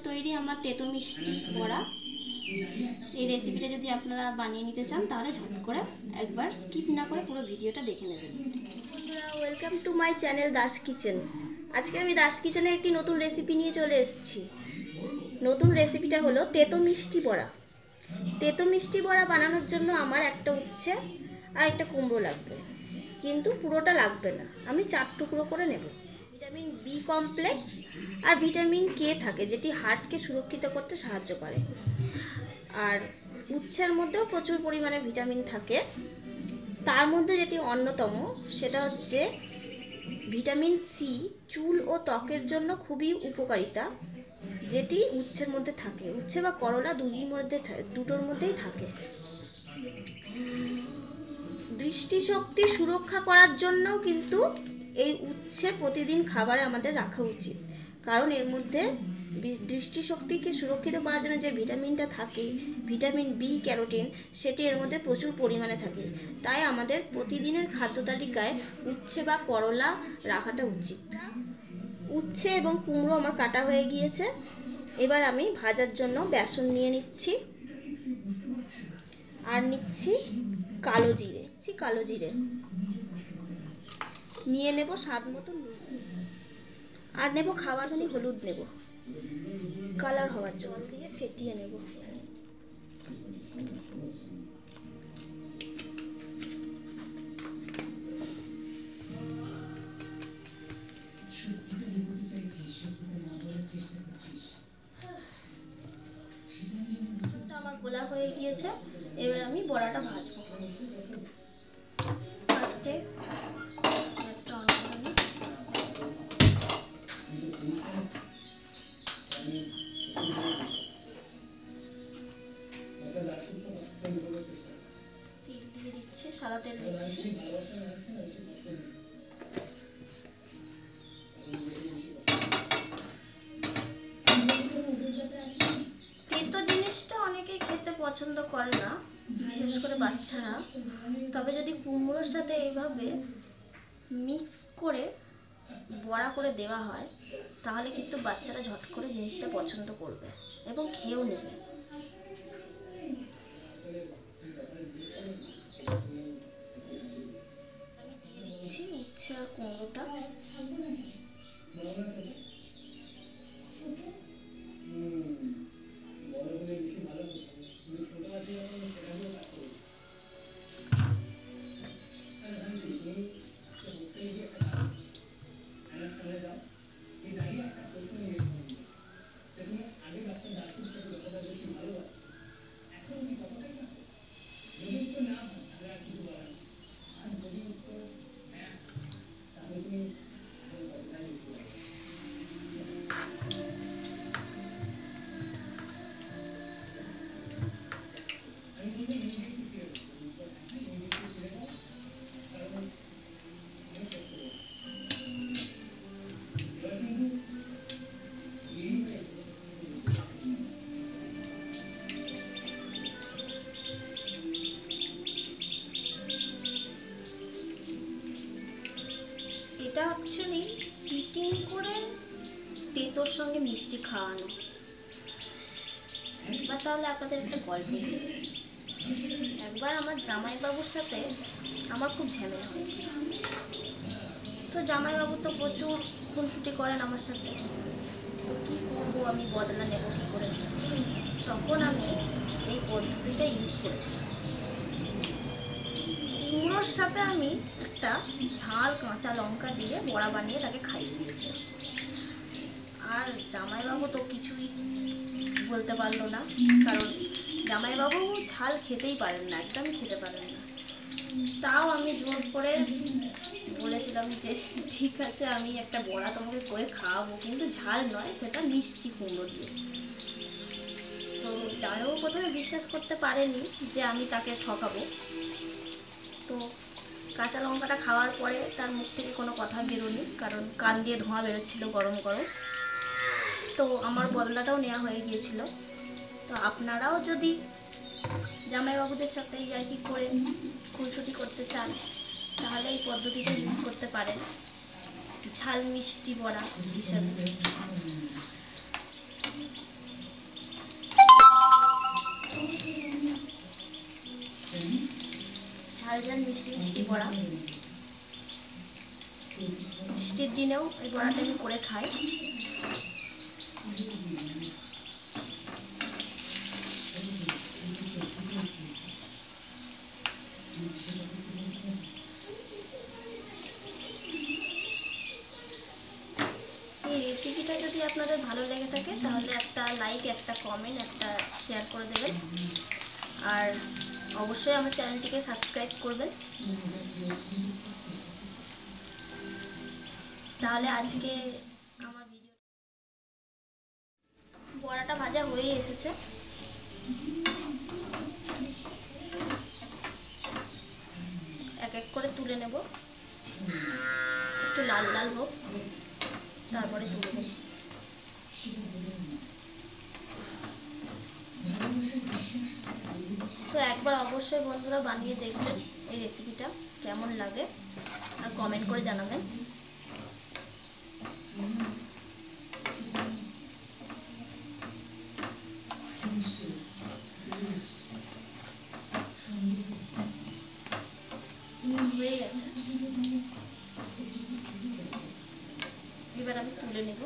তৈরি আমার তেতো মিষ্টি বড়া। এই রেসিপিটা যদি আপনারা বানিয়ে নিতে চান তাহলে ঝট করে একবার স্কিপ না করে পুরো ভিডিওটা দেখে নেবেন। বন্ধুরা, welcome to my channel Das kitchen. আজকে আমি দাস কিচেনের একটি নতুন রেসিপি নিয়ে চলে এসেছি। নতুন রেসিপিটা হলো তেতো মিষ্টি বড়া। তেতো মিষ্টি বড়া বানানোর জন্য আমার একটা উচ্ছে আর একটা কুমড়ো লাগবে, কিন্তু পুরোটা লাগবে না, আমি 4 টুকরো করে নেব। ভিটামিন বি কমপ্লেক্স আর ভিটামিন কে থাকে, যেটি হার্টকে সুরক্ষিত করতে সাহায্য করে। আর উচ্ছের মধ্যেও প্রচুর পরিমাণে ভিটামিন থাকে। তার মধ্যে যেটি অন্যতম সেটা হচ্ছে ভিটামিন সি, চুল ও ত্বকের জন্য খুবই উপকারিতা, যেটি উচ্ছের মধ্যে থাকে। উচ্ছে বা করলা দুটোর মধ্যেই থাকে। দৃষ্টিশক্তি সুরক্ষা করার জন্যও কিন্তু এই উচ্ছে প্রতিদিন খাবারে আমাদের রাখা উচিত, কারণ এর মধ্যে দৃষ্টিশক্তিকে সুরক্ষিত করার জন্য যে ভিটামিনটা থাকে, ভিটামিন বি ক্যারোটিন, সেটি এর মধ্যে প্রচুর পরিমাণে থাকে। তাই আমাদের প্রতিদিনের খাদ্য তালিকায় উচ্ছে বা করলা রাখাটা উচিত। উচ্ছে এবং কুমড়ো আমার কাটা হয়ে গিয়েছে। এবার আমি ভাজার জন্য বেসন নিয়ে নিচ্ছি, আর নিচ্ছি কালো জিরে নিয়ে নেব স্বাদ মতো, আর নেব খাবার জন্য হলুদ নেব কালার হওয়ার জন্য, দিয়ে ফেটিয়ে নেব। আমার গোলা হয়ে গিয়েছে, এবার আমি বড়াটা ভাজবো। ফার্স্টে গ্যাসটা অন করে নিই। তেল দিয়ে দিচ্ছি, সাদা তেল দিচ্ছি। তেতো জিনিসটা অনেকেই খেতে পছন্দ করে না, বিশেষ করে বাচ্চারা। তবে যদি কুমড়োর সাথে এইভাবে মিক্স করে বড়া করে দেওয়া হয়, তাহলে কিন্তু বাচ্চারা ঝট করে জিনিসটা পছন্দ করবে এবং খেয়েও নেবে। আমি দিয়ে দিচ্ছি উচ্ছে আর কুমড়োটা। এটা অ্যাকচুয়ালি চিটিং করে তেতোর সঙ্গে মিষ্টি খাওয়ানো। একবার তাহলে আপনাদের একটা গল্প। একবার আমার জামাইবাবুর সাথে আমার খুব ঝামেলা হয়েছিল। তো জামাইবাবু তো প্রচুর খুনসুটি করেন আমার সাথে। তো কী করবো, আমি বদলা নেব কী করে? তখন আমি এই পদ্ধতিটা ইউজ করেছিলাম। কুমড়োর সাথে আমি একটা ঝাল কাঁচা লঙ্কা দিয়ে বড়া বানিয়ে তাকে খাইয়ে দিয়েছিলাম। আর জামাইবাবু তো কিছুই বলতে পারলো না, কারণ জামাইবাবু ঝাল খেতেই পারেন না, একদমই খেতে পারেন না। তাও আমি জোর করে বলেছিলাম যে ঠিক আছে, আমি একটা বড়া তোমাকে করে খাওয়াবো, কিন্তু ঝাল নয়, সেটা মিষ্টি কুমড়ো দিয়ে। তো জামাইবাবু প্রথমে বিশ্বাস করতে পারেনি যে আমি তাকে ঠকাবো। তো কাঁচা লঙ্কাটা খাওয়ার পরে তার মুখ থেকে কোনো কথা বেরোনি, কারণ কান দিয়ে ধোঁয়া বেরোচ্ছিল গরম গরম। তো আমার বদলাটাও নেওয়া হয়ে গিয়েছিল। তো আপনারাও যদি জামাইবাবুদের সাথে ইয়ার্কি করে খুনসুটি করতে চান, তাহলে এই পদ্ধতিটা ইউজ করতে পারেন ঝাল মিষ্টি বড়া হিসাবে। ঝাল ঝাল মিষ্টি মিষ্টি বড়া। বৃষ্টির দিনেও এই বড়াটা আমি করে খাই। এই রেসিপিটা যদি আপনাদের ভালো লেগে থাকে তাহলে একটা লাইক, একটা কমেন্ট, একটা শেয়ার করে দেবেন। আর অবশ্যই আমার চ্যানেলটিকে সাবস্ক্রাইব করবেন। তাহলে আজকে আমার ভিডিও বড়াটা ভাজা হয়ে এসেছে। এক এক করে তুলে নেব, একটু লাল লাল হোক, তারপরে তুলব। তো একবার অবশ্যই বন্ধুরা বানিয়ে দেখবেন এই রেসিপিটা কেমন লাগে, আর কমেন্ট করে জানাবেন। হয়ে গেছে, এবার আমি তুলে নেব।